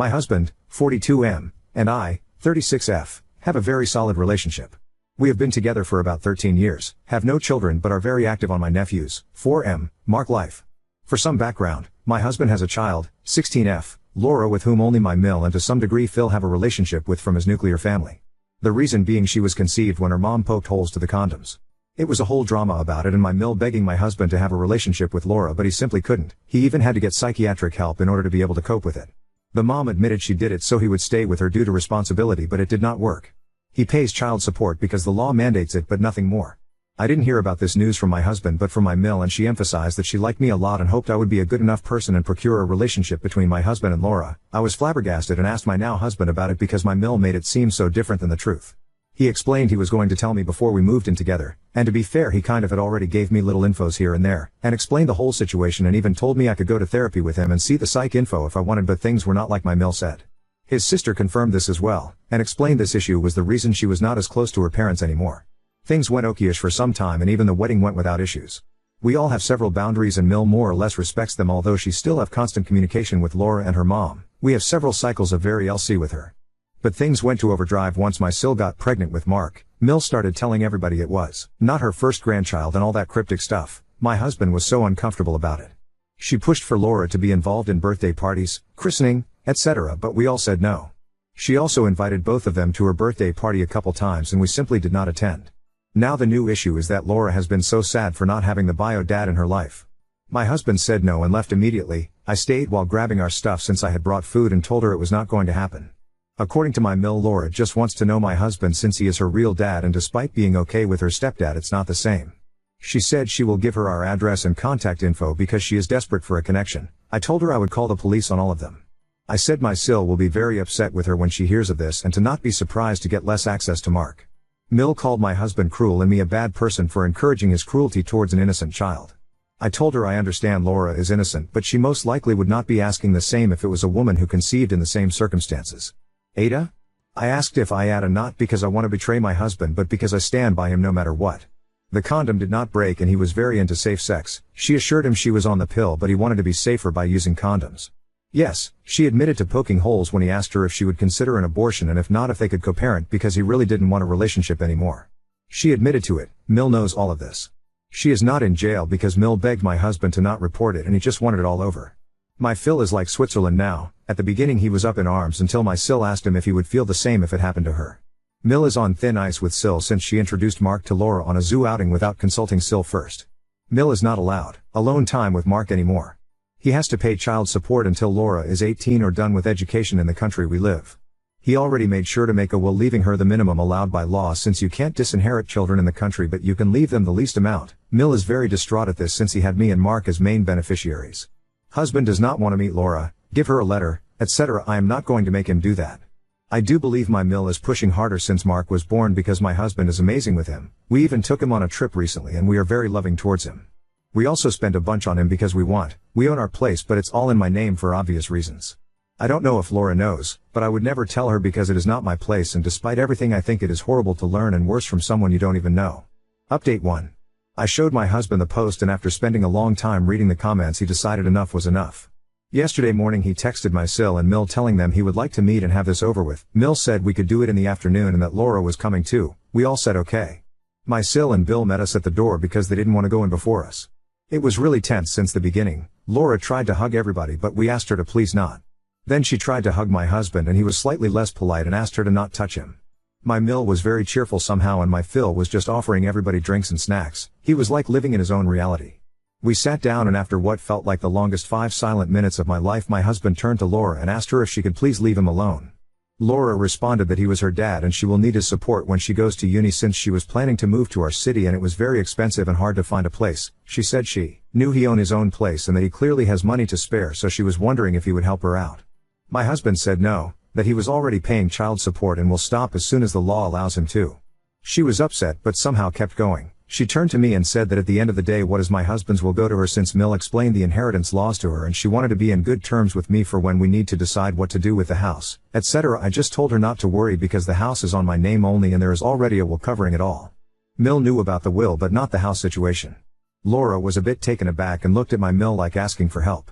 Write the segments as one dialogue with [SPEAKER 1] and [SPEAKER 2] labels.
[SPEAKER 1] My husband, 42M, and I, 36F, have a very solid relationship. We have been together for about 13 years, have no children but are very active on my nephews, 4M, Mark life. For some background, my husband has a child, 16F, Laura, with whom only my Mill and to some degree Phil have a relationship with from his nuclear family. The reason being she was conceived when her mom poked holes to the condoms. It was a whole drama about it and my Mill begging my husband to have a relationship with Laura, but he simply couldn't. He even had to get psychiatric help in order to be able to cope with it. The mom admitted she did it so he would stay with her due to responsibility, but it did not work. He pays child support because the law mandates it but nothing more. I didn't hear about this news from my husband but from my Mill, and she emphasized that she liked me a lot and hoped I would be a good enough person and procure a relationship between my husband and Laura. I was flabbergasted and asked my now husband about it because my Mill made it seem so different than the truth. He explained he was going to tell me before we moved in together, and to be fair he kind of had already gave me little infos here and there, and explained the whole situation and even told me I could go to therapy with him and see the psych info if I wanted, but things were not like my Mill said. His sister confirmed this as well, and explained this issue was the reason she was not as close to her parents anymore. Things went okay-ish for some time and even the wedding went without issues. We all have several boundaries and Mill more or less respects them, although she still have constant communication with Laura and her mom. We have several cycles of very LC with her. But things went to overdrive once my Sil got pregnant with Mark. Mill started telling everybody it was not her first grandchild and all that cryptic stuff. My husband was so uncomfortable about it. She pushed for Laura to be involved in birthday parties, christening, etc., but we all said no. She also invited both of them to her birthday party a couple times and we simply did not attend. Now the new issue is that Laura has been so sad for not having the bio dad in her life. My husband said no and left immediately. I stayed while grabbing our stuff since I had brought food and told her it was not going to happen. According to my Mill, Laura just wants to know my husband since he is her real dad, and despite being okay with her stepdad it's not the same. She said she will give her our address and contact info because she is desperate for a connection. I told her I would call the police on all of them. I said my Sil will be very upset with her when she hears of this and to not be surprised to get less access to Mark. Mill called my husband cruel and me a bad person for encouraging his cruelty towards an innocent child. I told her I understand Laura is innocent but she most likely would not be asking the same if it was a woman who conceived in the same circumstances. Ada? I asked if I had a not because I want to betray my husband but because I stand by him no matter what. The condom did not break and he was very into safe sex. She assured him she was on the pill but he wanted to be safer by using condoms. Yes, she admitted to poking holes when he asked her if she would consider an abortion and if not if they could co-parent because he really didn't want a relationship anymore. She admitted to it. Mill knows all of this. She is not in jail because Mill begged my husband to not report it and he just wanted it all over. My Phil is like Switzerland now. At the beginning he was up in arms until my Sil asked him if he would feel the same if it happened to her. Mill is on thin ice with Sil since she introduced Mark to Laura on a zoo outing without consulting Sil first. Mill is not allowed alone time with Mark anymore. He has to pay child support until Laura is 18 or done with education in the country we live. He already made sure to make a will leaving her the minimum allowed by law since you can't disinherit children in the country but you can leave them the least amount. Mill is very distraught at this since he had me and Mark as main beneficiaries. Husband does not want to meet Laura, give her a letter, etc. I am not going to make him do that. I do believe my Mill is pushing harder since Mark was born because my husband is amazing with him. We even took him on a trip recently and we are very loving towards him. We also spend a bunch on him because we own our place but it's all in my name for obvious reasons. I don't know if Laura knows, but I would never tell her because it is not my place and despite everything I think it is horrible to learn and worse from someone you don't even know. Update 1. I showed my husband the post and after spending a long time reading the comments he decided enough was enough. Yesterday morning he texted my Sil and Mill telling them he would like to meet and have this over with. Mill said we could do it in the afternoon and that Laura was coming too. We all said okay. My Sil and Bill met us at the door because they didn't want to go in before us. It was really tense since the beginning. Laura tried to hug everybody but we asked her to please not. Then she tried to hug my husband and he was slightly less polite and asked her to not touch him. My Mill was very cheerful somehow and my Phil was just offering everybody drinks and snacks. He was like living in his own reality. We sat down and after what felt like the longest 5 silent minutes of my life my husband turned to Laura and asked her if she could please leave him alone. Laura responded that he was her dad and she will need his support when she goes to uni since she was planning to move to our city and it was very expensive and hard to find a place. She said she knew he owned his own place and that he clearly has money to spare so she was wondering if he would help her out. My husband said no, that he was already paying child support and will stop as soon as the law allows him to. She was upset but somehow kept going. She turned to me and said that at the end of the day what is my husband's will go to her since Mill explained the inheritance laws to her and she wanted to be in good terms with me for when we need to decide what to do with the house, etc. I just told her not to worry because the house is on my name only and there is already a will covering it all. Mill knew about the will but not the house situation. Laura was a bit taken aback and looked at my Mill like asking for help.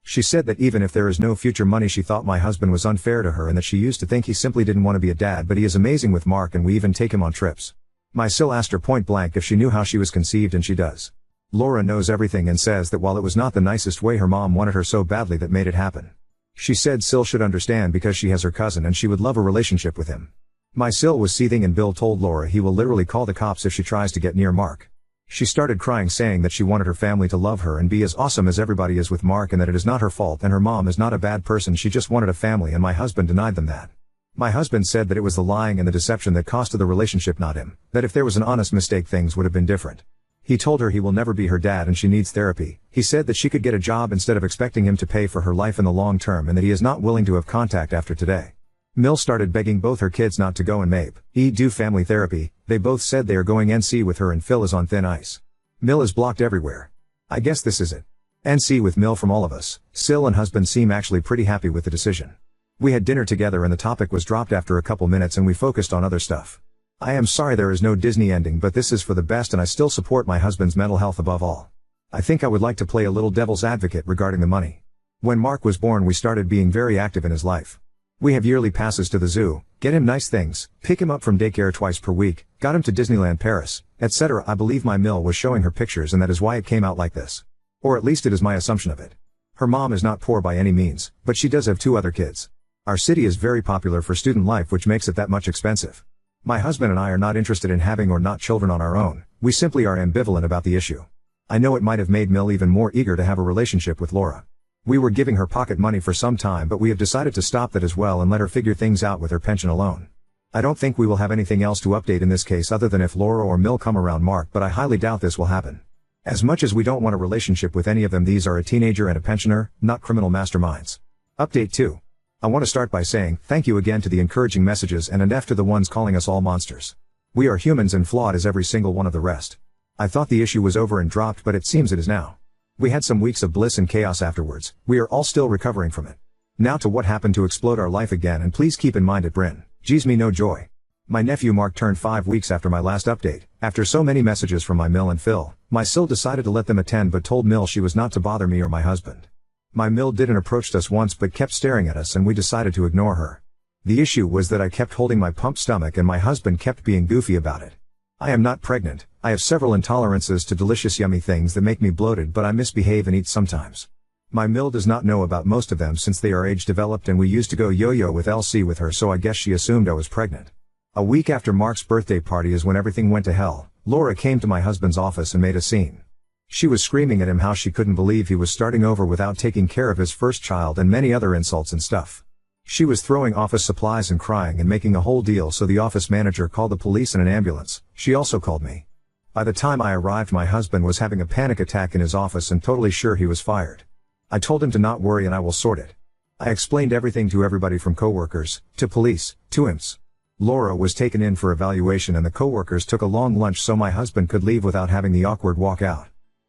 [SPEAKER 1] She said that even if there is no future money, she thought my husband was unfair to her and that she used to think he simply didn't want to be a dad, but he is amazing with Mark and we even take him on trips. My sil asked her point blank if she knew how she was conceived and she does. Laura knows everything and says that while it was not the nicest way, her mom wanted her so badly that made it happen. She said Sil should understand because she has her cousin and she would love a relationship with him. My sil was seething and Bill told Laura he will literally call the cops if she tries to get near Mark. She started crying saying that she wanted her family to love her and be as awesome as everybody is with Mark and that it is not her fault and her mom is not a bad person, she just wanted a family, and my husband denied them that. My husband said that it was the lying and the deception that costed the relationship, not him, that if there was an honest mistake things would have been different. He told her he will never be her dad and she needs therapy. He said that she could get a job instead of expecting him to pay for her life in the long term and that he is not willing to have contact after today. Mill started begging both her kids not to go and do family therapy. They both said they are going NC with her and Phil is on thin ice. Mill is blocked everywhere. I guess this is it. NC with Mill from all of us. Sil and husband seem actually pretty happy with the decision. We had dinner together and the topic was dropped after a couple minutes and we focused on other stuff. I am sorry there is no Disney ending, but this is for the best and I still support my husband's mental health above all. I think I would like to play a little devil's advocate regarding the money. When Mark was born we started being very active in his life. We have yearly passes to the zoo, get him nice things, pick him up from daycare twice per week, got him to Disneyland Paris, etc. I believe my Mill was showing her pictures and that is why it came out like this. Or at least it is my assumption of it. Her mom is not poor by any means, but she does have 2 other kids. Our city is very popular for student life, which makes it that much expensive. My husband and I are not interested in having or not children on our own, we simply are ambivalent about the issue. I know it might have made Mill even more eager to have a relationship with Laura. We were giving her pocket money for some time, but we have decided to stop that as well and let her figure things out with her pension alone. I don't think we will have anything else to update in this case other than if Laura or Mill come around Mark, but I highly doubt this will happen. As much as we don't want a relationship with any of them, these are a teenager and a pensioner, not criminal masterminds. Update 2. I want to start by saying thank you again to the encouraging messages and an F to the ones calling us all monsters. We are humans and flawed as every single one of the rest. I thought the issue was over and dropped, but it seems it is now. We had some weeks of bliss and chaos afterwards. We are all still recovering from it. Now to what happened to explode our life again, and please keep in mind it Bryn. Geez me no joy. My nephew Mark turned 5 weeks after my last update. After so many messages from my Mill and Phil, my Sil decided to let them attend but told Mill she was not to bother me or my husband. My Mill didn't approached us once but kept staring at us and we decided to ignore her. The issue was that I kept holding my pumped stomach and my husband kept being goofy about it. I am not pregnant, I have several intolerances to delicious yummy things that make me bloated, but I misbehave and eat sometimes. My Mill does not know about most of them since they are age developed and we used to go yo-yo with LC with her, so I guess she assumed I was pregnant. A week after Mark's birthday party is when everything went to hell. Laura came to my husband's office and made a scene. She was screaming at him how she couldn't believe he was starting over without taking care of his first child and many other insults and stuff. She was throwing office supplies and crying and making a whole deal, so the office manager called the police and an ambulance. She also called me. By the time I arrived, my husband was having a panic attack in his office and totally sure he was fired. I told him to not worry and I will sort it. I explained everything to everybody from coworkers, to police, to imps. Laura was taken in for evaluation and the coworkers took a long lunch so my husband could leave without having the awkward walk out.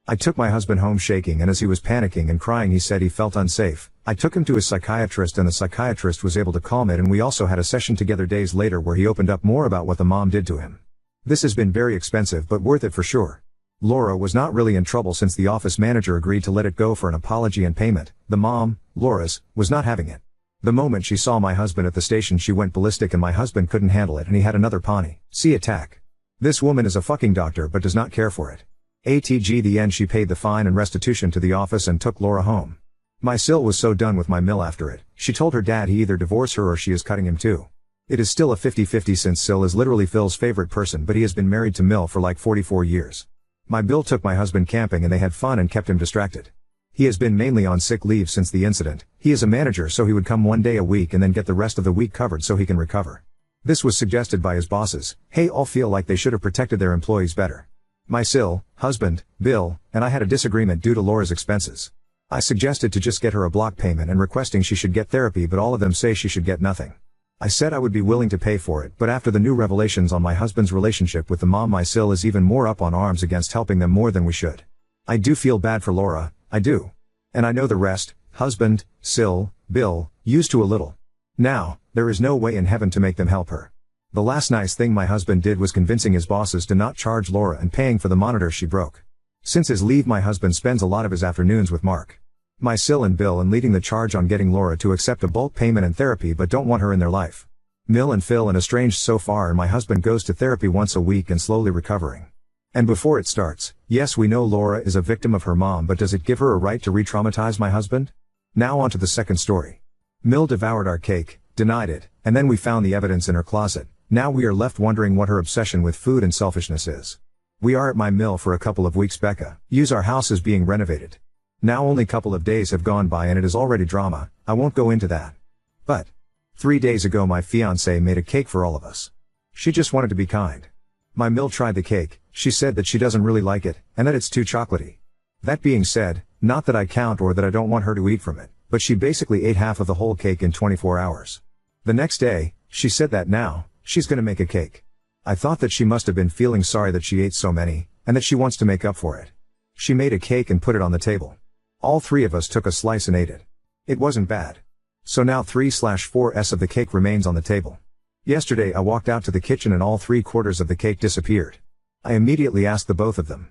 [SPEAKER 1] I took my husband home shaking, and as he was panicking and crying he said he felt unsafe. I took him to his psychiatrist and the psychiatrist was able to calm it, and we also had a session together days later where he opened up more about what the mom did to him. This has been very expensive but worth it for sure. Laura was not really in trouble since the office manager agreed to let it go for an apology and payment. The mom, Laura's, was not having it. The moment she saw my husband at the station she went ballistic and my husband couldn't handle it and he had another pawnee C attack. This woman is a fucking doctor but does not care for it. ATG the end, she paid the fine and restitution to the office and took Laura home. My Sil was so done with my Mill after it, she told her dad he either divorce her or she is cutting him too. It is still a 50-50 since Sil is literally Phil's favorite person, but he has been married to Mill for like 44 years. My Bill took my husband camping and they had fun and kept him distracted. He has been mainly on sick leave since the incident. He is a manager, so he would come 1 day a week and then get the rest of the week covered so he can recover. This was suggested by his bosses. Hey, all feel like they should have protected their employees better. My Sil, husband, Bill, and I had a disagreement due to Laura's expenses. I suggested to just get her a block payment and requesting she should get therapy, but all of them say she should get nothing. I said I would be willing to pay for it, but after the new revelations on my husband's relationship with the mom, my Sil is even more up on arms against helping them more than we should. I do feel bad for Laura, I do. And I know the rest, husband, Sil, Bill, used to a little. Now, there is no way in heaven to make them help her. The last nice thing my husband did was convincing his bosses to not charge Laura and paying for the monitor she broke. Since his leave, my husband spends a lot of his afternoons with Mark. My Sil and Bill and leading the charge on getting Laura to accept a bulk payment and therapy but don't want her in their life. Mill and Phil and estranged so far, and my husband goes to therapy once a week and slowly recovering. And before it starts, yes, we know Laura is a victim of her mom, but does it give her a right to re-traumatize my husband? Now on to the second story. Mill devoured our cake, denied it, and then we found the evidence in her closet. Now we are left wondering what her obsession with food and selfishness is. We are at my mill for a couple of weeks. Becca, use our house is being renovated. Now only couple of days have gone by and it is already drama. I won't go into that. But 3 days ago my fiancée made a cake for all of us. She just wanted to be kind. My mill tried the cake, she said that she doesn't really like it, and that it's too chocolatey. That being said, not that I count or that I don't want her to eat from it, but she basically ate half of the whole cake in 24 hours. The next day, she said that now, she's gonna make a cake. I thought that she must have been feeling sorry that she ate so many, and that she wants to make up for it. She made a cake and put it on the table. All three of us took a slice and ate it. It wasn't bad. So now 3/4s of the cake remains on the table. Yesterday I walked out to the kitchen and all 3/4 of the cake disappeared. I immediately asked the both of them.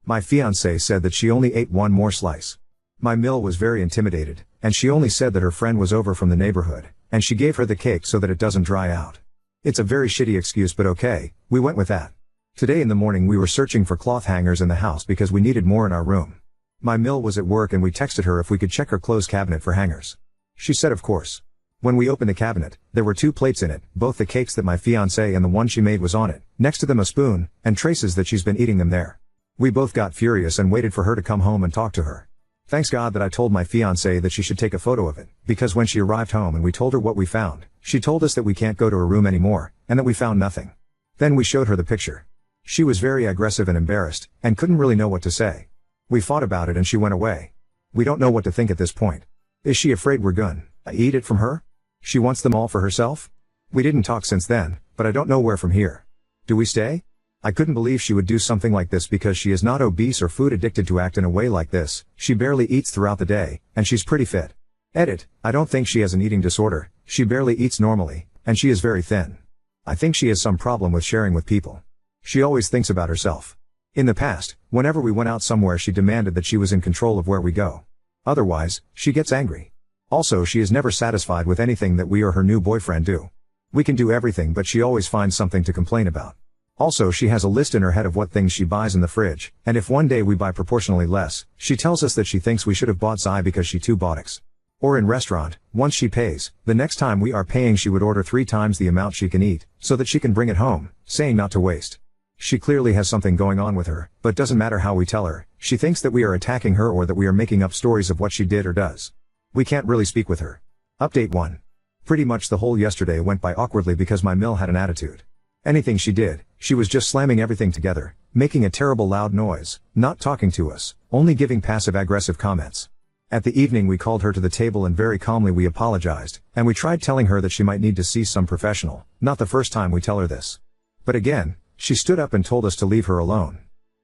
[SPEAKER 1] My fiancée said that she only ate one more slice. My mill was very intimidated, and she only said that her friend was over from the neighborhood, and she gave her the cake so that it doesn't dry out. It's a very shitty excuse, but okay, we went with that. Today in the morning we were searching for cloth hangers in the house because we needed more in our room. My mill was at work and we texted her if we could check her clothes cabinet for hangers. She said of course. When we opened the cabinet, there were 2 plates in it, both the cakes that my fiancée and the one she made was on it, next to them a spoon, and traces that she's been eating them there. We both got furious and waited for her to come home and talk to her. Thanks God that I told my fiancée that she should take a photo of it, because when she arrived home and we told her what we found, she told us that we can't go to her room anymore, and that we found nothing. Then we showed her the picture. She was very aggressive and embarrassed, and couldn't really know what to say. We fought about it and she went away. We don't know what to think at this point. Is she afraid we're gonna eat it from her? She wants them all for herself? We didn't talk since then, but I don't know where from here. Do we stay? I couldn't believe she would do something like this because she is not obese or food addicted to act in a way like this. She barely eats throughout the day, and she's pretty fit. Edit, I don't think she has an eating disorder, she barely eats normally, and she is very thin. I think she has some problem with sharing with people. She always thinks about herself. In the past, whenever we went out somewhere she demanded that she was in control of where we go. Otherwise, she gets angry. Also, she is never satisfied with anything that we or her new boyfriend do. We can do everything, but she always finds something to complain about. Also, she has a list in her head of what things she buys in the fridge, and if one day we buy proportionally less, she tells us that she thinks we should have bought Zai because she too botics. Or in restaurant, once she pays, the next time we are paying she would order 3 times the amount she can eat, so that she can bring it home, saying not to waste. She clearly has something going on with her, but doesn't matter how we tell her, she thinks that we are attacking her or that we are making up stories of what she did or does. We can't really speak with her. Update 1. Pretty much the whole yesterday went by awkwardly because my mill had an attitude. Anything she did, she was just slamming everything together, making a terrible loud noise, not talking to us, only giving passive-aggressive comments. At the evening we called her to the table and very calmly we apologized, and we tried telling her that she might need to see some professional. Not the first time we tell her this. But again, she stood up and told us to leave her alone.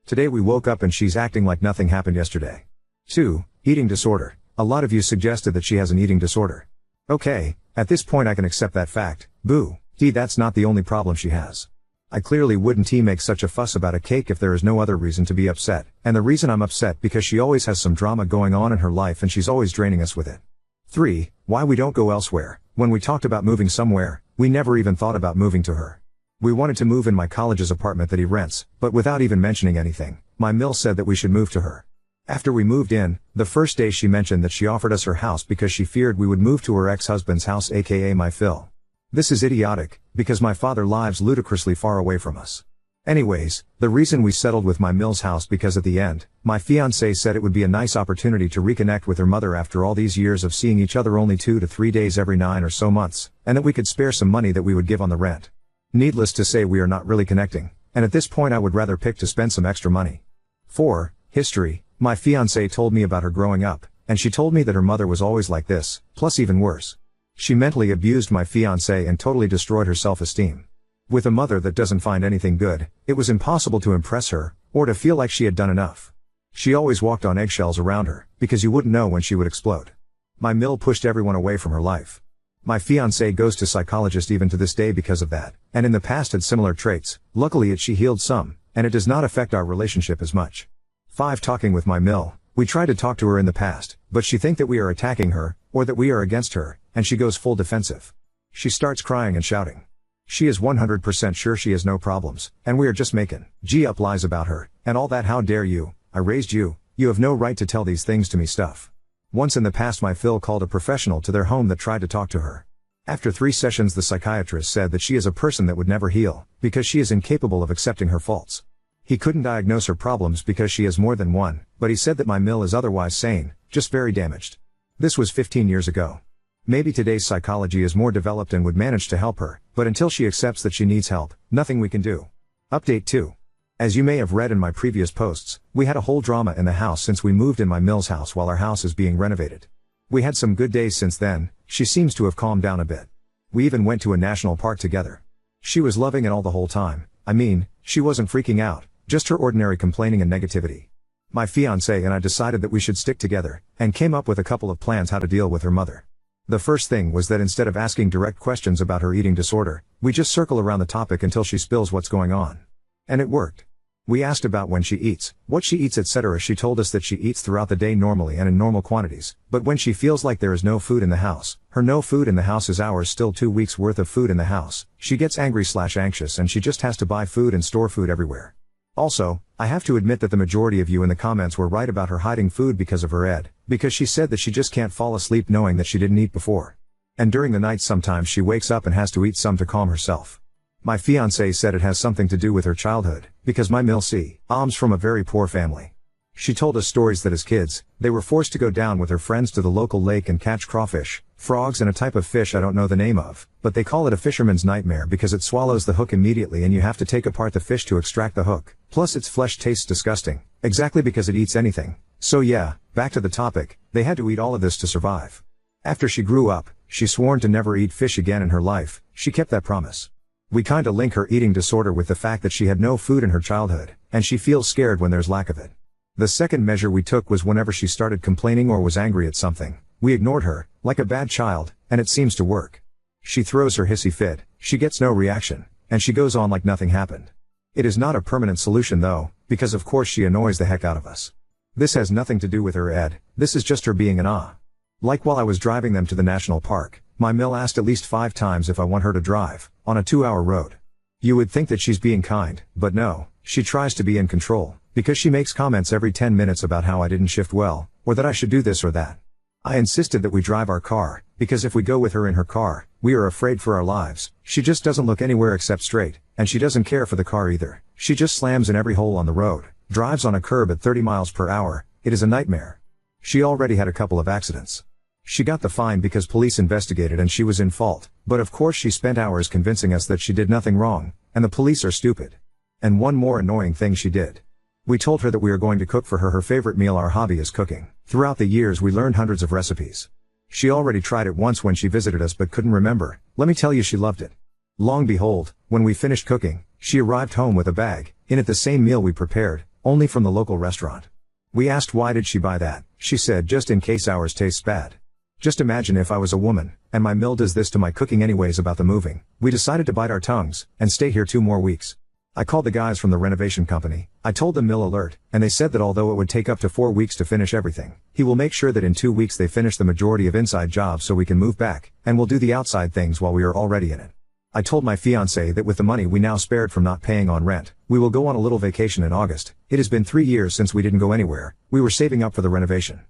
[SPEAKER 1] Today we woke up and she's acting like nothing happened yesterday. 2. Eating disorder. A lot of you suggested that she has an eating disorder. Okay, at this point I can accept that fact. Boo. That's not the only problem she has. I clearly wouldn't make such a fuss about a cake if there is no other reason to be upset, and the reason I'm upset because she always has some drama going on in her life and she's always draining us with it. 3. Why we don't go elsewhere. When we talked about moving somewhere, we never even thought about moving to her. We wanted to move in my college's apartment that he rents, but without even mentioning anything, my mill said that we should move to her. After we moved in, the first day she mentioned that she offered us her house because she feared we would move to her ex-husband's house, aka my Phil. This is idiotic, because my father lives ludicrously far away from us. Anyways, the reason we settled with my mill's house because at the end, my fiancée said it would be a nice opportunity to reconnect with her mother after all these years of seeing each other only 2 to 3 days every 9 or so months, and that we could spare some money that we would give on the rent. Needless to say we are not really connecting, and at this point I would rather pick to spend some extra money. 4. History. My fiancée told me about her growing up, and she told me that her mother was always like this, plus even worse. She mentally abused my fiancée and totally destroyed her self-esteem. With a mother that doesn't find anything good, it was impossible to impress her, or to feel like she had done enough. She always walked on eggshells around her, because you wouldn't know when she would explode. My mill pushed everyone away from her life. My fiancée goes to psychologist even to this day because of that, and in the past had similar traits. Luckily she healed some, and it does not affect our relationship as much. 5. Talking with my mill. We tried to talk to her in the past, but she thinks that we are attacking her, or that we are against her, and she goes full defensive. She starts crying and shouting. She is 100% sure she has no problems, and we are just making up lies about her, and all that. How dare you, I raised you, you have no right to tell these things to me stuff. Once in the past my Phil called a professional to their home that tried to talk to her. After 3 sessions the psychiatrist said that she is a person that would never heal, because she is incapable of accepting her faults. He couldn't diagnose her problems because she has more than one, but he said that my Mill is otherwise sane, just very damaged. This was 15 years ago. Maybe today's psychology is more developed and would manage to help her, but until she accepts that she needs help, nothing we can do. Update 2. As you may have read in my previous posts, we had a whole drama in the house since we moved in my Mill's house while our house is being renovated. We had some good days since then. She seems to have calmed down a bit. We even went to a national park together. She was loving it all the whole time. I mean, she wasn't freaking out, just her ordinary complaining and negativity. My fiancé and I decided that we should stick together, and came up with a couple of plans how to deal with her mother. The first thing was that instead of asking direct questions about her eating disorder, we just circle around the topic until she spills what's going on. And it worked. We asked about when she eats, what she eats, etc. She told us that she eats throughout the day normally and in normal quantities, but when she feels like there is no food in the house, her no food in the house is ours still 2 weeks worth of food in the house, she gets angry/anxious and she just has to buy food and store food everywhere. Also, I have to admit that the majority of you in the comments were right about her hiding food because of her ed, because she said that she just can't fall asleep knowing that she didn't eat before. And during the night sometimes she wakes up and has to eat some to calm herself. My fiancé said it has something to do with her childhood, because my Mill comes from a very poor family. She told us stories that as kids, they were forced to go down with her friends to the local lake and catch crawfish, frogs and a type of fish I don't know the name of, but they call it a fisherman's nightmare because it swallows the hook immediately and you have to take apart the fish to extract the hook, plus its flesh tastes disgusting, exactly because it eats anything. So yeah, back to the topic, they had to eat all of this to survive. After she grew up, she sworn to never eat fish again in her life. She kept that promise. We kinda link her eating disorder with the fact that she had no food in her childhood, and she feels scared when there's lack of it. The second measure we took was whenever she started complaining or was angry at something, we ignored her, like a bad child, and it seems to work. She throws her hissy fit, she gets no reaction, and she goes on like nothing happened. It is not a permanent solution though, because of course she annoys the heck out of us. This has nothing to do with her ed, this is just her being an ah. Like while I was driving them to the national park, my Mill asked at least 5 times if I want her to drive, on a 2-hour road. You would think that she's being kind, but no, she tries to be in control, because she makes comments every 10 minutes about how I didn't shift well, or that I should do this or that. I insisted that we drive our car, because if we go with her in her car, we are afraid for our lives. She just doesn't look anywhere except straight, and she doesn't care for the car either. She just slams in every hole on the road, drives on a curb at 30 miles per hour, it is a nightmare. She already had a couple of accidents. She got the fine because police investigated and she was in fault, but of course she spent hours convincing us that she did nothing wrong, and the police are stupid. And one more annoying thing she did. We told her that we are going to cook for her favorite meal. Our hobby is cooking. Throughout the years we learned hundreds of recipes. She already tried it once when she visited us but couldn't remember. Let me tell you, she loved it. Long behold, when we finished cooking, she arrived home with a bag, in it the same meal we prepared, only from the local restaurant. We asked why did she buy that. She said just in case ours tastes bad. Just imagine if I was a woman, and my Mill does this to my cooking anyways. About the moving, we decided to bite our tongues, and stay here 2 more weeks. I called the guys from the renovation company, I told them Mill alert, and they said that although it would take up to 4 weeks to finish everything, he will make sure that in 2 weeks they finish the majority of inside jobs so we can move back, and we'll do the outside things while we are already in it. I told my fiancé that with the money we now spared from not paying on rent, we will go on a little vacation in August. It has been 3 years since we didn't go anywhere, we were saving up for the renovation.